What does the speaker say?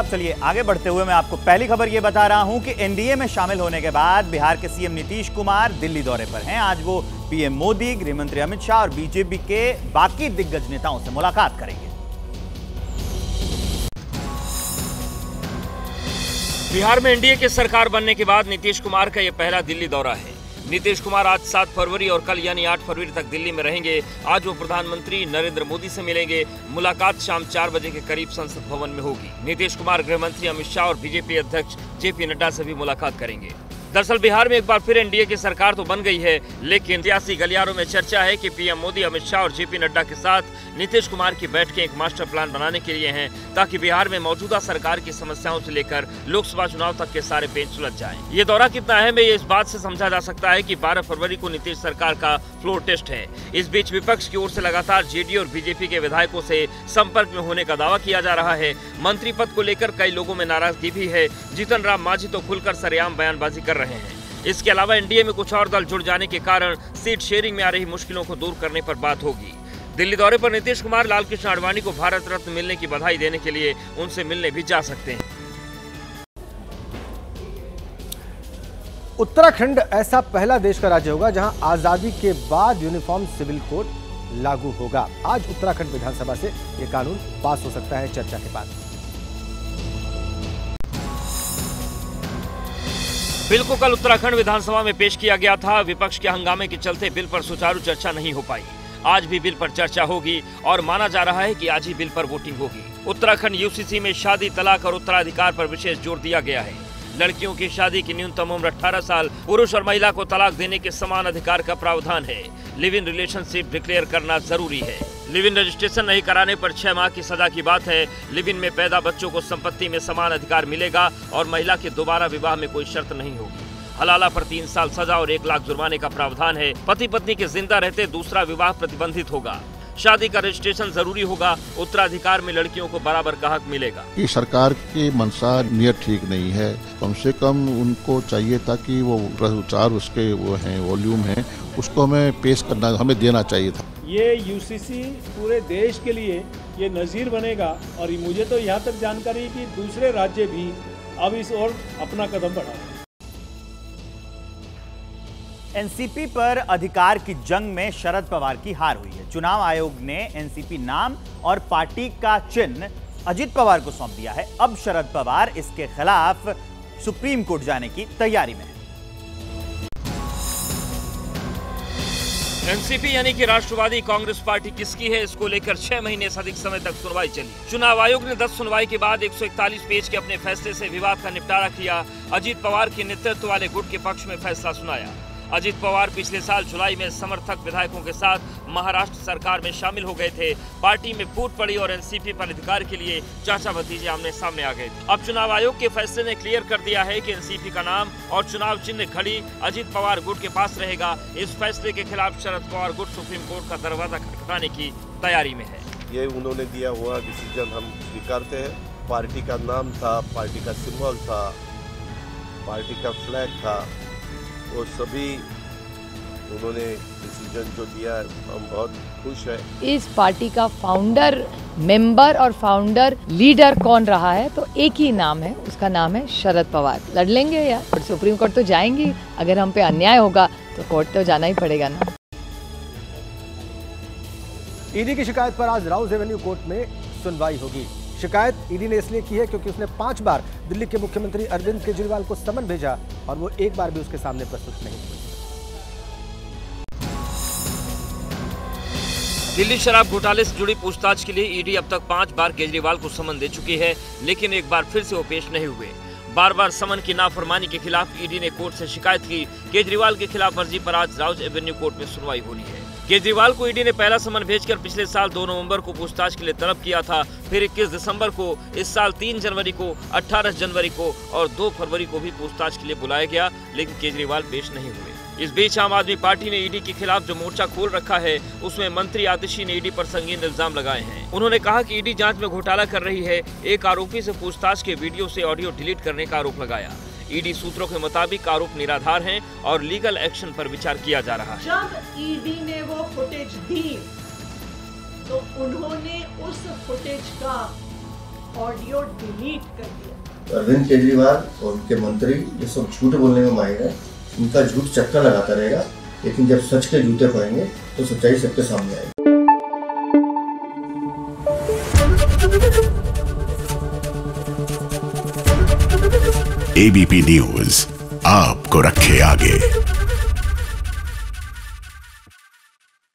चलिए आगे बढ़ते हुए मैं आपको पहली खबर यह बता रहा हूं कि एनडीए में शामिल होने के बाद बिहार के सीएम नीतीश कुमार दिल्ली दौरे पर हैं। आज वो पीएम मोदी, गृह मंत्री अमित शाह और बीजेपी के बाकी दिग्गज नेताओं से मुलाकात करेंगे। बिहार में एनडीए की सरकार बनने के बाद नीतीश कुमार का यह पहला दिल्ली दौरा है। नीतीश कुमार आज 7 फरवरी और कल यानी 8 फरवरी तक दिल्ली में रहेंगे। आज वो प्रधानमंत्री नरेंद्र मोदी से मिलेंगे। मुलाकात शाम 4 बजे के करीब संसद भवन में होगी। नीतीश कुमार गृह मंत्री अमित शाह और बीजेपी अध्यक्ष जेपी नड्डा से भी मुलाकात करेंगे। दरअसल बिहार में एक बार फिर एनडीए की सरकार तो बन गई है, लेकिन सियासी गलियारों में चर्चा है कि पीएम मोदी, अमित शाह और जेपी नड्डा के साथ नीतीश कुमार की बैठकें एक मास्टर प्लान बनाने के लिए हैं, ताकि बिहार में मौजूदा सरकार की समस्याओं से लेकर लोकसभा चुनाव तक के सारे पेच सुलझ जाएं। ये दौरा कितना अहम है, ये इस बात से समझा जा सकता है कि 12 फरवरी को नीतीश सरकार का फ्लोर टेस्ट है। इस बीच विपक्ष की ओर से लगातार जेडीयू और बीजेपी के विधायकों से संपर्क में होने का दावा किया जा रहा है। मंत्री पद को लेकर कई लोगों में नाराजगी भी है। जीतन राम मांझी तो खुलकर सरेआम बयानबाजी कर रहे हैं। इसके अलावा एनडीए में कुछ और दल जुड़ जाने के कारण सीट शेयरिंग में आ रही मुश्किलों को दूर करने पर बात होगी। दिल्ली दौरे पर नीतीश कुमार लाल कृष्ण आडवाणी को भारत रत्न मिलने की बधाई देने के लिए उनसे मिलने भी जा सकते हैं। उत्तराखंड ऐसा पहला देश का राज्य होगा जहां आजादी के बाद यूनिफॉर्म सिविल कोड लागू होगा। आज उत्तराखंड विधानसभा से यह कानून पास हो सकता है चर्चा के बाद। बिल को कल उत्तराखंड विधानसभा में पेश किया गया था। विपक्ष के हंगामे के चलते बिल पर सुचारू चर्चा नहीं हो पाई। आज भी बिल पर चर्चा होगी और माना जा रहा है कि आज ही बिल पर वोटिंग होगी। उत्तराखंड यूसीसी में शादी, तलाक और उत्तराधिकार पर विशेष जोर दिया गया है। लड़कियों की शादी की न्यूनतम उम्र 18 साल, पुरुष और महिला को तलाक देने के समान अधिकार का प्रावधान है। लिव इन रिलेशनशिप डिक्लेयर करना जरूरी है। लिव इन रजिस्ट्रेशन नहीं कराने पर 6 माह की सजा की बात है। लिव इन में पैदा बच्चों को संपत्ति में समान अधिकार मिलेगा और महिला के दोबारा विवाह में कोई शर्त नहीं होगी। हलाला पर 3 साल सजा और 1 लाख जुर्माने का प्रावधान है। पति पत्नी के जिंदा रहते दूसरा विवाह प्रतिबंधित होगा। शादी का रजिस्ट्रेशन जरूरी होगा। उत्तराधिकार में लड़कियों को बराबर का हक मिलेगा। ये सरकार की मंशा नियत ठीक नहीं है। कम से कम उनको चाहिए था कि वो प्रचार उसके वो हैं वॉल्यूम है, उसको हमें पेश करना, हमें देना चाहिए था। ये यूसीसी पूरे देश के लिए ये नज़ीर बनेगा और मुझे तो यहाँ तक जानकारी है कि दूसरे राज्य भी अब इस ओर अपना कदम बढ़ाएंगे। एनसीपी पर अधिकार की जंग में शरद पवार की हार हुई है। चुनाव आयोग ने एनसीपी नाम और पार्टी का चिन्ह अजित पवार को सौंप दिया है। अब शरद पवार इसके खिलाफ सुप्रीम कोर्ट जाने की तैयारी में है। एनसीपी यानी कि राष्ट्रवादी कांग्रेस पार्टी किसकी है, इसको लेकर 6 महीने से अधिक समय तक सुनवाई चली। चुनाव आयोग ने 10 सुनवाई के बाद 141 पेज के अपने फैसले से विवाद का निपटारा किया। अजित पवार के नेतृत्व वाले गुट के पक्ष में फैसला सुनाया। अजित पवार पिछले साल जुलाई में समर्थक विधायकों के साथ महाराष्ट्र सरकार में शामिल हो गए थे। पार्टी में फूट पड़ी और एनसीपी पर अधिकार के लिए चाचा भतीजे आमने सामने आ गए थे। अब चुनाव आयोग के फैसले ने क्लियर कर दिया है कि एनसीपी का नाम और चुनाव चिन्ह घड़ी अजित पवार गुट के पास रहेगा। इस फैसले के खिलाफ शरद पवार गुट सुप्रीम कोर्ट का दरवाजा खटखटाने की तैयारी में है। ये उन्होंने दिया हुआ डिसीजन हम स्वीकारते हैं। पार्टी का नाम था, पार्टी का सिंबल था, पार्टी का फ्लैग था, वो सभी उन्होंने डिसीजन जो दिया, हम बहुत खुश हैं। इस पार्टी का फाउंडर मेंबर और फाउंडर लीडर कौन रहा है, तो एक ही नाम है, उसका नाम है शरद पवार। लड़ लेंगे यार, पर सुप्रीम कोर्ट तो जाएंगी। अगर हम पे अन्याय होगा तो कोर्ट तो जाना ही पड़ेगा ना। ईडी की शिकायत पर आज राउज एवेन्यू कोर्ट में सुनवाई होगी। शिकायत ईडी ने इसलिए की है क्योंकि उसने 5 बार दिल्ली के मुख्यमंत्री अरविंद केजरीवाल को समन भेजा और वो एक बार भी उसके सामने प्रस्तुत नहीं हुए। दिल्ली शराब घोटाले से जुड़ी पूछताछ के लिए ईडी अब तक 5 बार केजरीवाल को समन दे चुकी है, लेकिन एक बार फिर से वो पेश नहीं हुए। बार बार समन की नाफरमानी के खिलाफ ईडी ने कोर्ट से शिकायत की। केजरीवाल की खिलाफ वर्जी पर आज राउज एवेन्यू कोर्ट में सुनवाई होनी है। केजरीवाल को ईडी ने पहला समन भेजकर पिछले साल 2 नवंबर को पूछताछ के लिए तलब किया था। फिर 21 दिसंबर को, इस साल 3 जनवरी को, 18 जनवरी को और 2 फरवरी को भी पूछताछ के लिए बुलाया गया, लेकिन केजरीवाल पेश नहीं हुए। इस बीच आम आदमी पार्टी ने ईडी के खिलाफ जो मोर्चा खोल रखा है, उसमें मंत्री आतिशी ने ईडी पर संगीन इल्जाम लगाए हैं। उन्होंने कहा कि ईडी जांच में घोटाला कर रही है। एक आरोपी से पूछताछ के वीडियो से ऑडियो डिलीट करने का आरोप लगाया। ईडी सूत्रों के मुताबिक आरोप निराधार हैं और लीगल एक्शन पर विचार किया जा रहा है। जब ईडी ने वो फुटेज दी तो उन्होंने उस फुटेज का ऑडियो डिलीट कर दिया। अरविंद केजरीवाल और उनके मंत्री ये सब झूठ बोलने में माहिर है, उनका झूठ चक्का लगाता रहेगा, लेकिन जब सच के जूते पड़ेंगे तो सच्चाई सबके सामने आएगी। एबीपी न्यूज आपको रखे आगे।